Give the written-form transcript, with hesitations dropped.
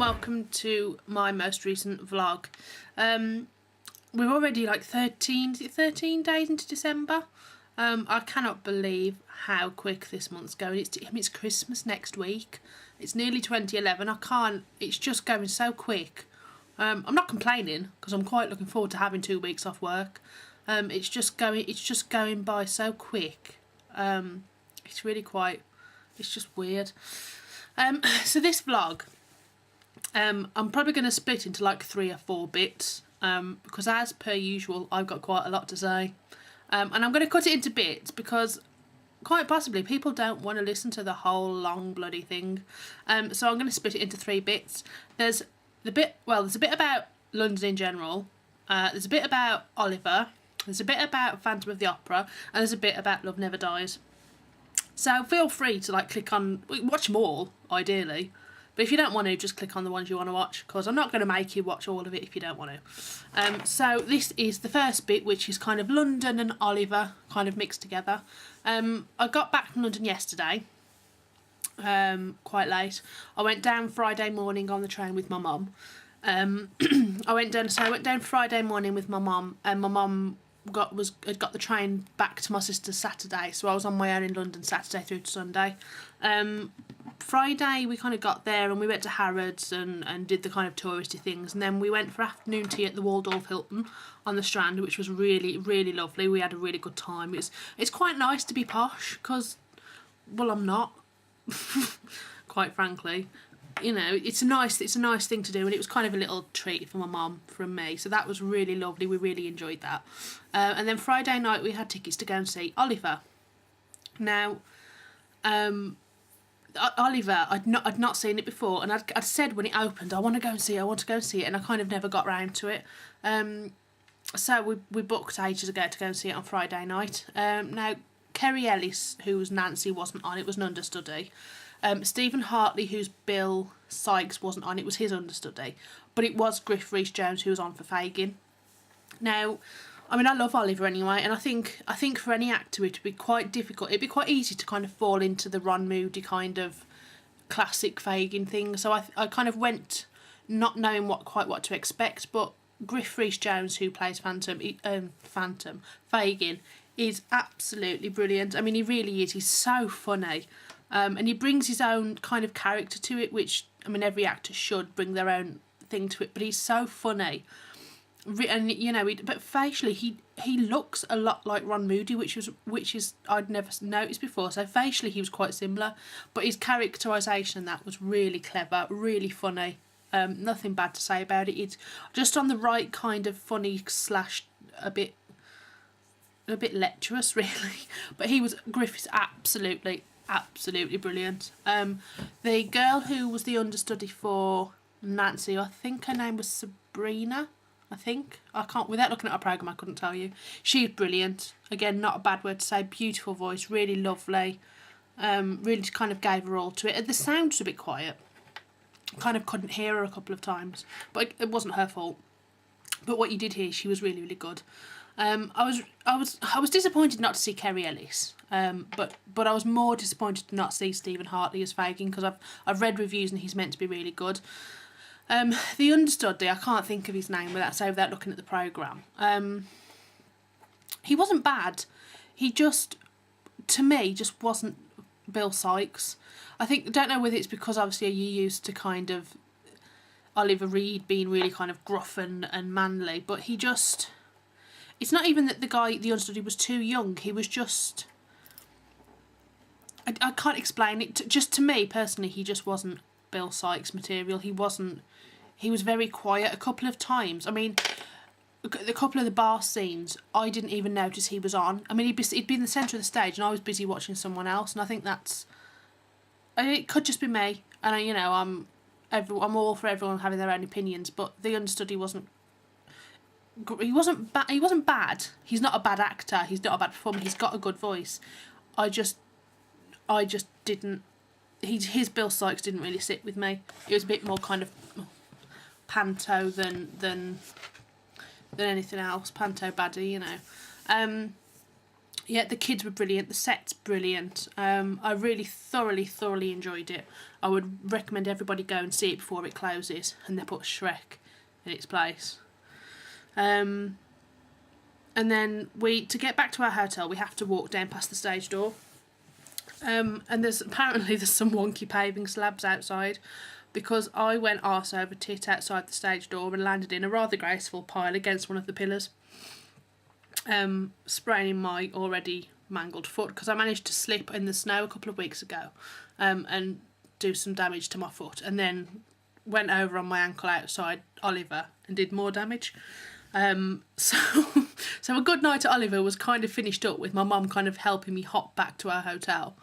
welcome to my most recent vlog. We're already like 13 days into December. I cannot believe how quick this month's going. It's Christmas next week. It's nearly 2011. It's just going so quick. I'm not complaining because I'm quite looking forward to having 2 weeks off work. It's just going by so quick. It's just weird. So this vlog, I'm probably going to split into like 3 or 4 bits, because as per usual I've got quite a lot to say, and I'm going to cut it into bits because quite possibly people don't want to listen to the whole long bloody thing. So I'm going to split it into 3 bits. There's a bit about London in general, there's a bit about Oliver, there's a bit about Phantom of the Opera, and there's a bit about Love Never Dies. So feel free to like click on, watch them all ideally, but if you don't want to, just click on the ones you want to watch, because I'm not going to make you watch all of it if you don't want to. So this is the first bit, which is kind of London and Oliver kind of mixed together. I got back from London yesterday, quite late. I went down Friday morning on the train with my mum. I went down Friday morning with my mum, and my mum had got the train back to my sister's Saturday, so I was on my own in London Saturday through to Sunday. Friday we kind of got there and we went to Harrods and did the kind of touristy things, and then we went for afternoon tea at the Waldorf Hilton on the Strand, which was really, really lovely. We had a really good time. It's quite nice to be posh, because, well, I'm not, quite frankly. You know, it's a nice thing to do, and it was kind of a little treat for my mum from me, so that was really lovely. We really enjoyed that. And then Friday night we had tickets to go and see Oliver. Now, Oliver, I'd not seen it before, and I'd said when it opened, I want to go and see it, and I kind of never got round to it. So we booked ages ago to go and see it on Friday night. Now, Kerry Ellis, who was Nancy, wasn't on. It was an understudy. Stephen Hartley, who's Bill Sykes, wasn't on. It was his understudy, but it was Griff Rhys-Jones who was on for Fagin. Now, I mean, I love Oliver anyway, and I think for any actor it'd be quite difficult. It'd be quite easy to kind of fall into the Ron Moody kind of classic Fagin thing. So I kind of went not knowing quite what to expect, but Griff Rhys-Jones, who plays Fagin, is absolutely brilliant. I mean, he really is. He's so funny. And he brings his own kind of character to it, which, I mean, every actor should bring their own thing to it, but he's so funny. And, you know, but facially, he looks a lot like Ron Moody, which is I'd never noticed before. So facially, he was quite similar, but his characterisation, that was really clever, really funny. Nothing bad to say about it. It's just on the right kind of funny / a bit lecherous, really. But Griff is absolutely brilliant. The girl who was the understudy for Nancy, I think her name was Sabrina. Without looking at her programme, I couldn't tell you. She's brilliant. Again, not a bad word to say. Beautiful voice, really lovely. Really kind of gave her all to it. The sound was a bit quiet. Kind of couldn't hear her a couple of times, but it wasn't her fault. But what you did hear, she was really, really good. I was disappointed not to see Kerry Ellis, but I was more disappointed to not see Stephen Hartley as Fagin, because I've read reviews and he's meant to be really good. The understudy, I can't think of his name without looking at the programme. He wasn't bad. He just, to me, just wasn't Bill Sykes. Don't know whether it's because obviously you're used to kind of Oliver Reed being really kind of gruff and manly, but he just... It's not even that the understudy was too young. He was just... I can't explain it. Just to me, personally, he just wasn't Bill Sykes material. He wasn't... He was very quiet a couple of times. I mean, a couple of the bar scenes, I didn't even notice he was on. I mean, he'd be in the centre of the stage and I was busy watching someone else, and I think that's... It could just be me. And, you know, I'm all for everyone having their own opinions, but the understudy wasn't... He wasn't bad. He's not a bad actor. He's not a bad performer. He's got a good voice. I just didn't... His Bill Sykes didn't really sit with me. It was a bit more kind of panto than anything else. Panto baddie, you know. Yeah, the kids were brilliant. The set's brilliant. I really thoroughly enjoyed it. I would recommend everybody go and see it before it closes, and they put Shrek in its place. And then to get back to our hotel, we have to walk down past the stage door. And there's some wonky paving slabs outside, because I went arse over tit outside the stage door and landed in a rather graceful pile against one of the pillars, spraining my already mangled foot, because I managed to slip in the snow a couple of weeks ago, and do some damage to my foot, and then went over on my ankle outside Oliver and did more damage. So a good night at Oliver was kind of finished up with my mum kind of helping me hop back to our hotel,